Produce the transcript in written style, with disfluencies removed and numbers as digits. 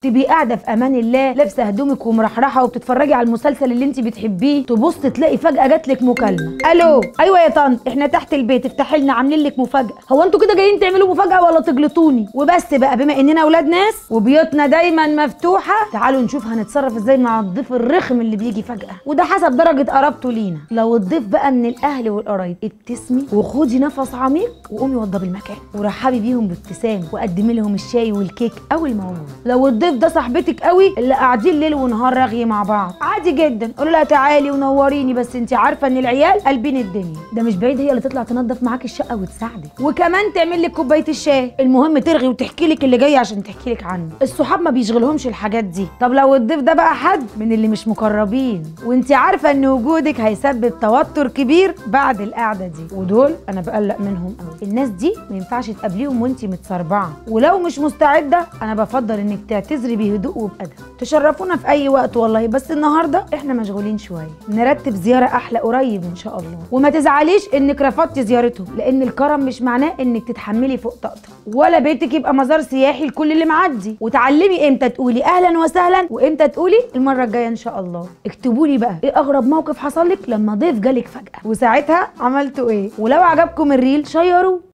تبقي قاعده في امان الله لابسه هدومك ومرحرحه وبتتفرجي على المسلسل اللي انت بتحبيه، تبص تلاقي فجاه جاتلك مكالمه. الو، ايوه يا طنط، احنا تحت البيت، افتحي لنا، عاملين لك مفاجاه. هو انتوا كده جايين تعملوا مفاجاه ولا تجلطوني وبس؟ بقى بما اننا اولاد ناس وبيوتنا دايما مفتوحه، تعالوا نشوف هنتصرف ازاي مع الضيف الرخم اللي بيجي فجاه، وده حسب درجه قرابته لينا. لو الضيف بقى من الاهل والقرايب، ابتسمي وخدي نفس عميق وقومي وضبي المكان ورحبي بيهم بابتسام وقدمي لهم الشاي والكيك او الموعود. لو الضيف ده صاحبتك قوي اللي قاعدين ليل ونهار رغي مع بعض، عادي جدا قولوا لها تعالي ونوريني، بس انت عارفه ان العيال قلبين الدنيا، ده مش بعيد هي اللي تطلع تنظف معاك الشقه وتساعدك وكمان تعمل لك كوبايه الشاي. المهم ترغي وتحكي لك اللي جاي عشان تحكي لك عنه. الصحاب ما بيشغلهمش الحاجات دي. طب لو الضيف ده بقى حد من اللي مش مقربين وانت عارفه ان وجودك هيسبب توتر كبير بعد القعده دي، ودول انا بقلق منهم قوي. الناس دي ما ينفعش تقابليهم وانت متسربعه، ولو مش مستعده انا بفضل انك تعتذري بهدوء وبأدب. تشرفونا في اي وقت والله، بس النهارده احنا مشغولين شويه، نرتب زياره احلى قريب ان شاء الله. وما تزعليش انك رفضتي زيارتهم، لان الكرم مش معناه انك تتحملي فوق طاقتك ولا بيتك يبقى مزار سياحي لكل اللي معدي. وتعلمي امتى تقولي اهلا وسهلا وامتى تقولي المره الجايه ان شاء الله. اكتبوا لي بقى ايه اغرب موقف حصل لك لما ضيف جالك فجاه، وساعتها عملتوا ايه. ولو عجبكم الريل شيروه.